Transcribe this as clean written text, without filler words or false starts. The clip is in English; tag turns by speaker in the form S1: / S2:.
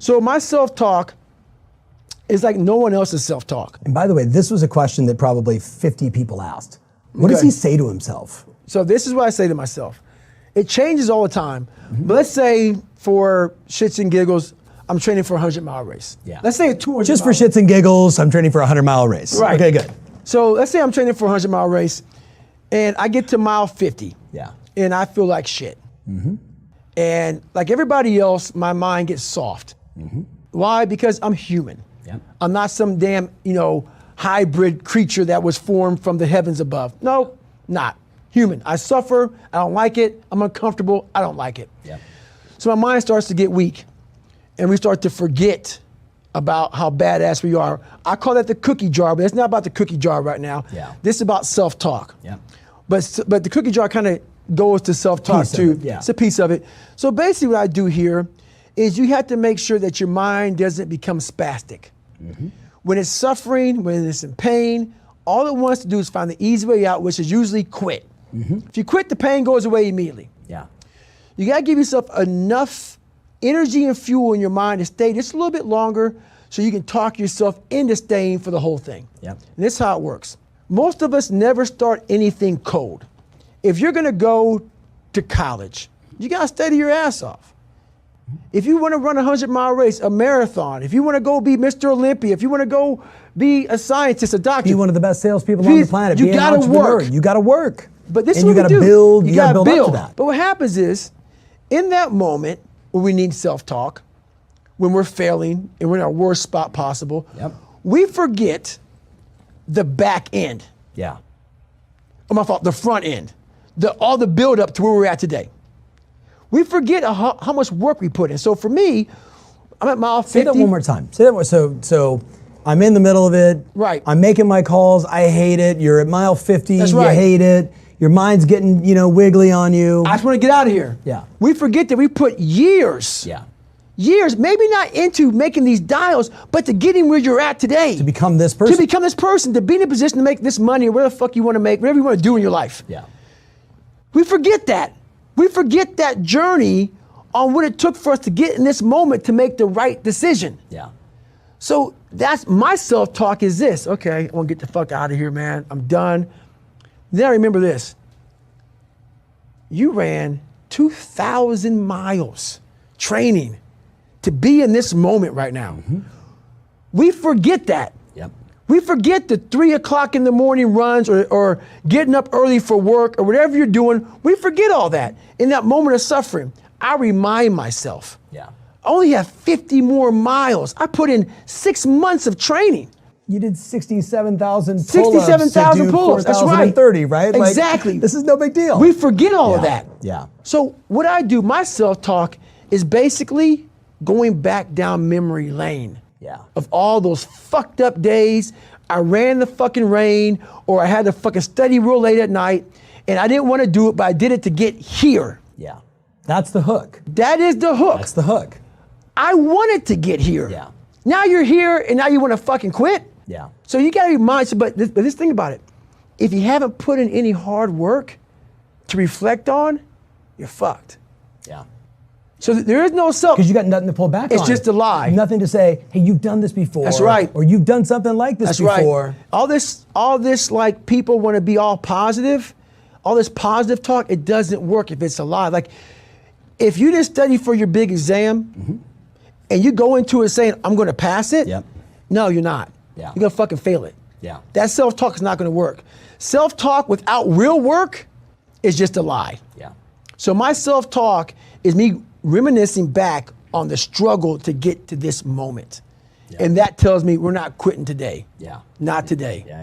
S1: So my self-talk is like no one else's self-talk.
S2: And by the way, this was a question that probably 50 people asked. What does he say to himself?
S1: So this is what I say to myself. It changes all the time. But let's say for shits and giggles, I'm training for a 100-mile race.
S2: Yeah.
S1: Let's say a 200.
S2: Just for shits and giggles, I'm training for a 100-mile race.
S1: Right.
S2: Okay, good.
S1: So let's say I'm training for a 100-mile race, and I get to mile 50.
S2: Yeah.
S1: And I feel like shit. And like everybody else, my mind gets soft. Why? Because I'm human.
S2: Yep.
S1: I'm not some damn, hybrid creature that was formed from the heavens above. No, not. Human. I suffer. I don't like it. I'm uncomfortable. I don't like it.
S2: Yep.
S1: So my mind starts to get weak, and we start to forget about how badass we are. I call that the cookie jar, but it's not about the cookie jar right now.
S2: Yeah.
S1: This is about self-talk.
S2: Yep.
S1: But the cookie jar kind of goes to self-talk
S2: Piece of
S1: too.
S2: it, yeah.
S1: It's a piece of it. So basically what I do here is you have to make sure that your mind doesn't become spastic. When it's suffering, when it's in pain, all it wants to do is find the easy way out, which is usually quit. If you quit, the pain goes away immediately.
S2: Yeah.
S1: You gotta give yourself enough energy and fuel in your mind to stay just a little bit longer so you can talk yourself into staying for the whole thing.
S2: Yep.
S1: And this is how it works. Most of us never start anything cold. If you're gonna go to college, you gotta study your ass off. If you wanna run a 100-mile race, a marathon, if you wanna go be Mr. Olympia, if you wanna go be a scientist, a doctor.
S2: Be one of the best salespeople on the planet.
S1: You
S2: Be an
S1: gotta
S2: entrepreneur.
S1: work.
S2: You gotta work.
S1: But this
S2: and
S1: is
S2: you
S1: what
S2: gotta
S1: we do.
S2: build, you gotta build up to that.
S1: But what happens is, in that moment when we need self-talk, when we're failing and we're in our worst spot possible, we forget the back end.
S2: Yeah.
S1: Oh, my fault, the front end. All the build up to where we're at today. We forget how much work we put in. So for me, I'm at mile 50.
S2: Say that one more time. Say that more. So I'm in the middle of it.
S1: Right.
S2: I'm making my calls. I hate it. You're at mile 50.
S1: That's
S2: you
S1: right.
S2: hate it. Your mind's getting, wiggly on you.
S1: I just want to get out of here.
S2: Yeah.
S1: We forget that we put years.
S2: Yeah.
S1: Years, maybe not into making these dials, but to getting where you're at today.
S2: To become this person.
S1: To become this person, to be in a position to make this money or whatever the fuck you want to make, whatever you want to do in your life.
S2: Yeah.
S1: We forget that. We forget that journey on what it took for us to get in this moment to make the right decision.
S2: Yeah.
S1: So that's my self-talk is this. Okay, I want to get the fuck out of here, man. I'm done. Then I remember this. You ran 2,000 miles training to be in this moment right now. We forget that.
S2: Yep.
S1: We forget the 3 o'clock in the morning runs or getting up early for work or whatever you're doing. We forget all that. In that moment of suffering, I remind myself,
S2: Yeah.
S1: I only have 50 more miles. I put in 6 months of training.
S2: You did 67,000 pull-ups.
S1: 67,000 pull-ups, that's right.
S2: 4,030, right?
S1: Exactly.
S2: Like, this is no big deal.
S1: We forget all of that.
S2: Yeah.
S1: So what I do, my self-talk is basically going back down memory lane.
S2: Yeah.
S1: Of all those fucked up days, I ran the fucking rain, or I had to fucking study real late at night, and I didn't want to do it, but I did it to get here.
S2: Yeah. That's the hook.
S1: That is the hook.
S2: That's the hook.
S1: I wanted to get here.
S2: Yeah.
S1: Now you're here, and now you want to fucking quit?
S2: Yeah.
S1: So you gotta be mindful, but this thing about it, if you haven't put in any hard work to reflect on, you're fucked.
S2: Yeah.
S1: So there is no self.
S2: Because you got nothing to pull back on.
S1: It's just a lie.
S2: Nothing to say, hey, you've done this before.
S1: That's right.
S2: Or you've done something like this
S1: That's
S2: before.
S1: right. All this like people want to be all positive, all this positive talk, it doesn't work if it's a lie. Like if you didn't study for your big exam and you go into it saying, I'm gonna pass it, no, you're not.
S2: Yeah.
S1: You're gonna fucking fail it.
S2: Yeah.
S1: That self-talk is not gonna work. Self-talk without real work is just a lie.
S2: Yeah.
S1: So my self-talk is me reminiscing back on the struggle to get to this moment.
S2: Yeah.
S1: And that tells me we're not quitting today.
S2: Yeah.
S1: Not today.
S2: Yeah.